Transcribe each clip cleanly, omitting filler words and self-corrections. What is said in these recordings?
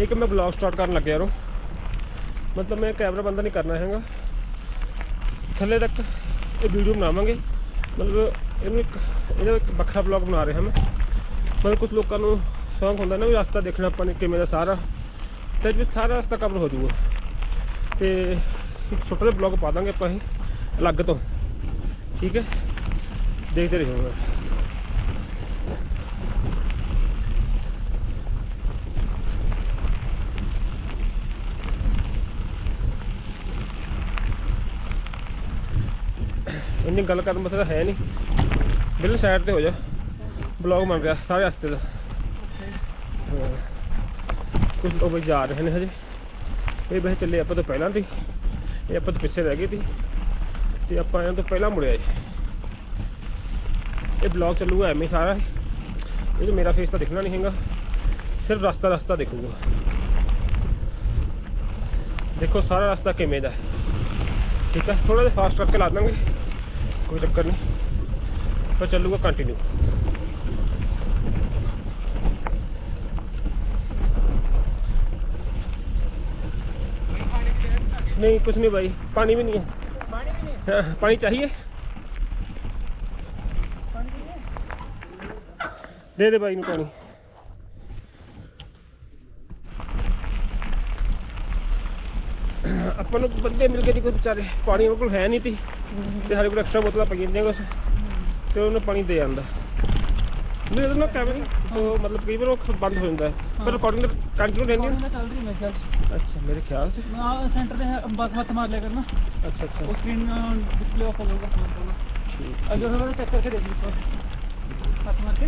एक मैं blog start करन लग यारो, मतलब मैं कैमरा बंद नहीं करना हैगा, थले तक ये वीडियो बनावांगे, मतलब ਇਹਦਾ ਇੱਕ ਵੱਖਰਾ ब्लॉग बना रहे हैं मैं। मतलब कुछ लोगों को शौक होंगे ना भी रास्ता देखना अपन किमें दा सारा, तो सारा रास्ता कवर हो जाऊगा, तो एक छोटा जिहा ब्लॉग पा देंगे अपन अलग तो, ठीक है, देखते रहिएगा। इन्नी गल करन मसला है नहीं, बिल्कुल साइड पे हो जा, ब्लॉग बन गया सारे रास्ते का। कुछ लोग भाई जा रहे हैं हजे, ये वैसे चले आप तो पहला थी, ये आप तो पिछे रह गई थी, तो आप तो पहला मुड़िया जी। ये ब्लॉग चलूगा एम ही सारा, ये तो मेरा फेस तो दिखना नहीं हैगा, सिर्फ रास्ता रास्ता दिखूगा। देखो सारा रास्ता किमें दा, ठीक है, थोड़ा जिहा फास्ट करके ला देंगे, कोई चक्कर नहीं, पर चलूगा कंटिन्यू। नहीं कुछ नहीं भाई, पानी भी नहीं है, हाँ, पानी चाहिए, दे दे भाई ਨੂੰ पानी। ਆਪਾਂ ਨੂੰ ਬੰਦੇ ਮਿਲ ਗਏ ਸੀ ਕੋਈ ਵਿਚਾਰੇ, ਪਾਣੀ ਉਹਨਾਂ ਕੋਲ ਹੈ ਨਹੀਂ ਸੀ, ਤੇ ਸਾਡੇ ਕੋਲ ਐਕਸਟਰਾ ਬੋਤਲਾਂ ਪਈਆਂ ਹੁੰਦੀਆਂ ਕੁਛ, ਤੇ ਉਹਨੂੰ ਪਾਣੀ ਦੇ ਜਾਂਦਾ। ਨਹੀਂ ਉਹਦੇ ਨਾਲ ਕੈਮਰੇ ਉਹ ਮਤਲਬ ਕਈ ਵਾਰ ਉਹ ਬੰਦ ਹੋ ਜਾਂਦਾ, ਪਰ ਰਿਕਾਰਡਿੰਗ ਕੰਟੀਨਿਊ ਰਹਿੰਦੀ ਹੈ, ਚੱਲ ਰਹੀ ਮੇਰੇ ਖਿਆਲ 'ਚ। ਅੱਛਾ ਮੇਰੇ ਖਿਆਲ 'ਚ सेंटर पे बात मत मार लिया करना। अच्छा अच्छा, वो स्क्रीन डिस्प्ले ऑफ हो जाएगा, ठीक, अगर होगा तो चेक करके देख लीजिए हाथ मार के।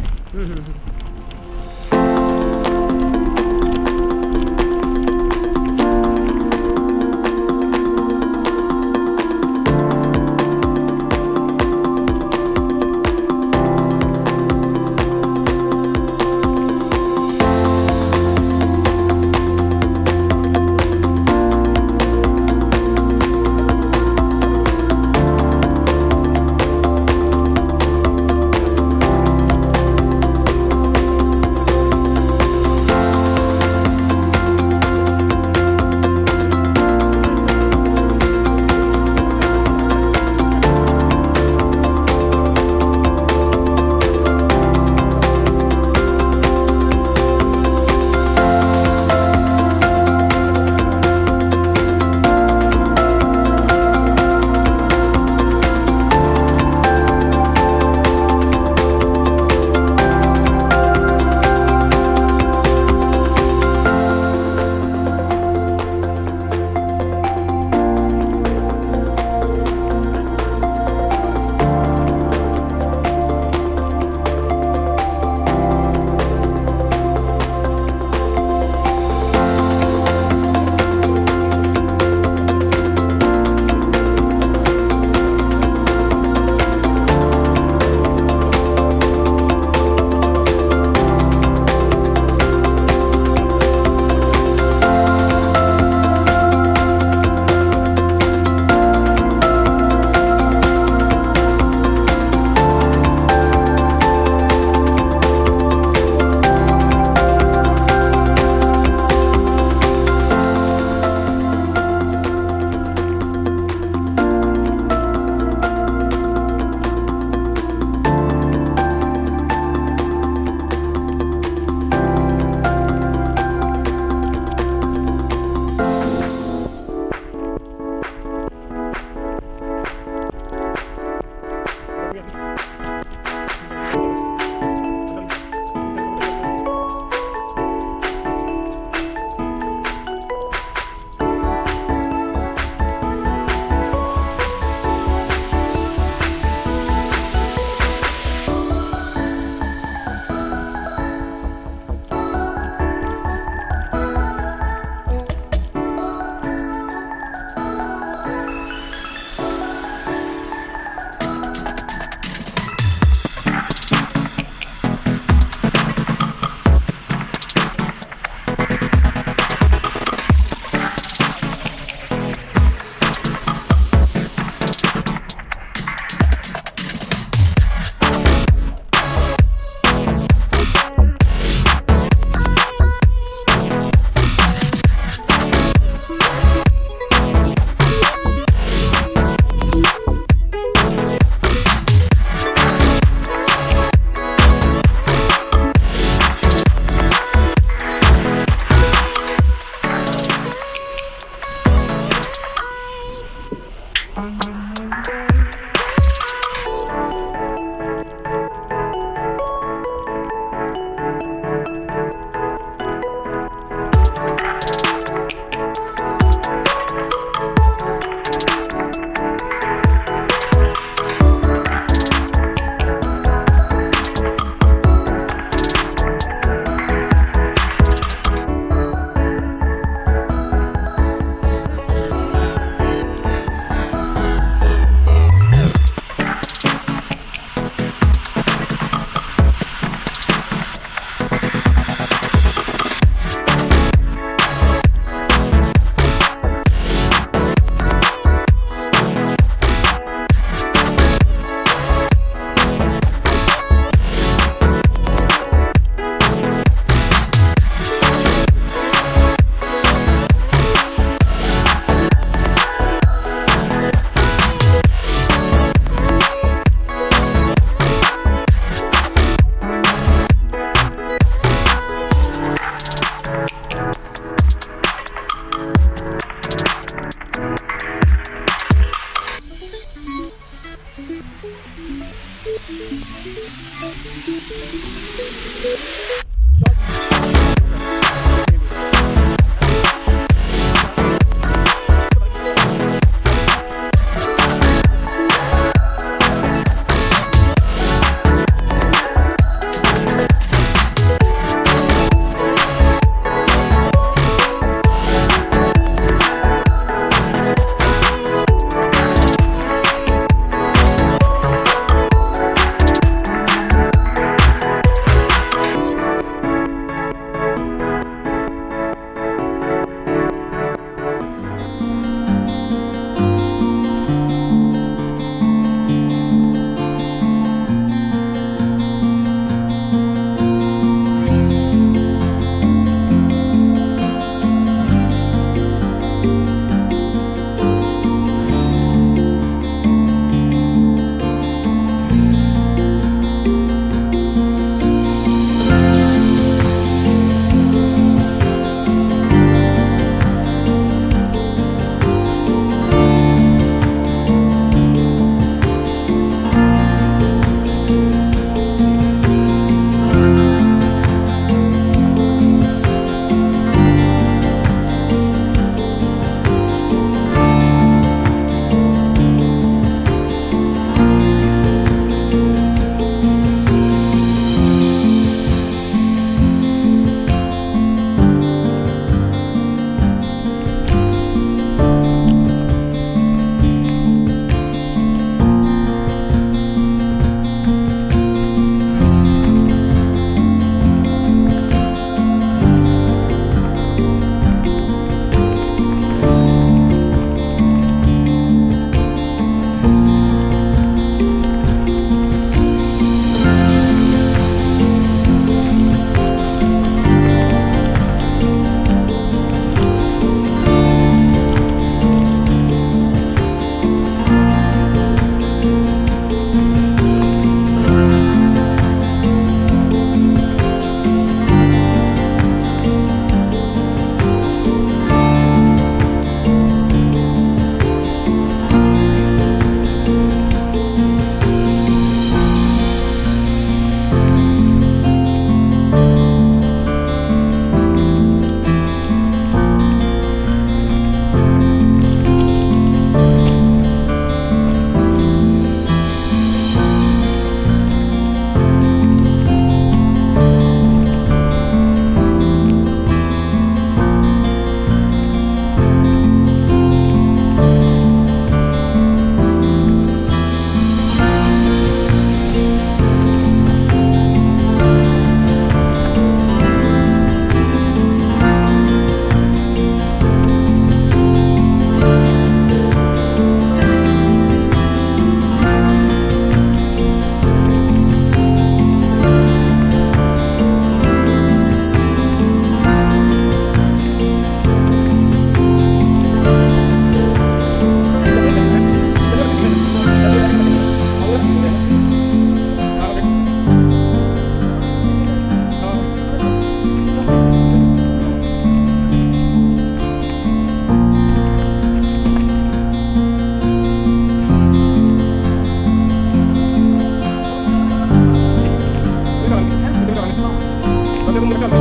ਬੰਦੇ ਨੂੰ ਮੁੜ ਕਰ लो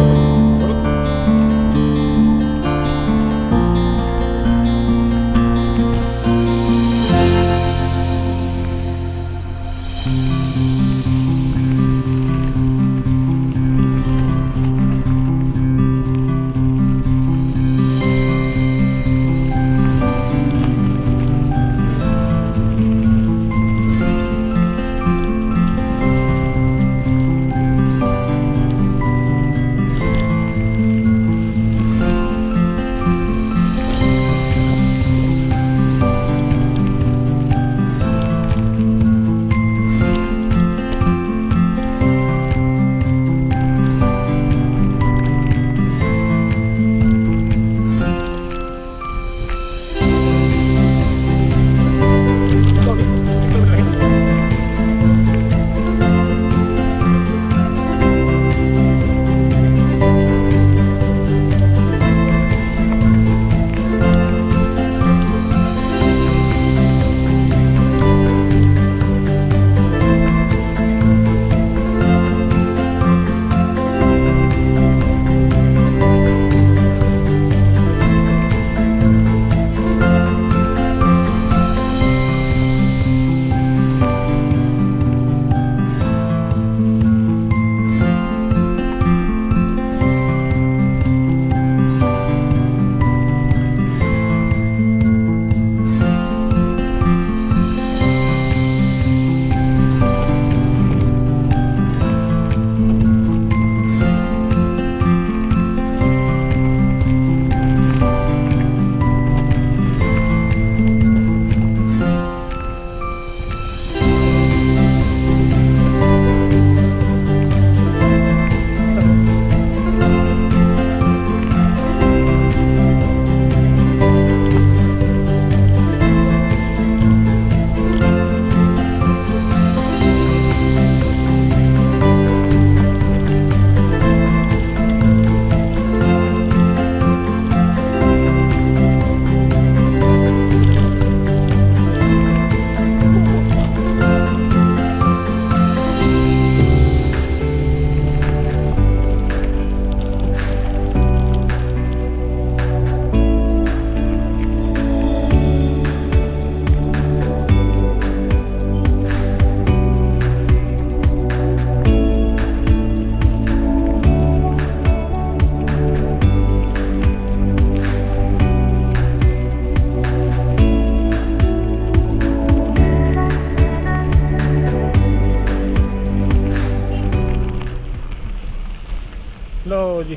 जी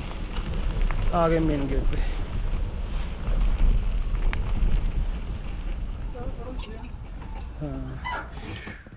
आ गए मेन गेट पे। हाँ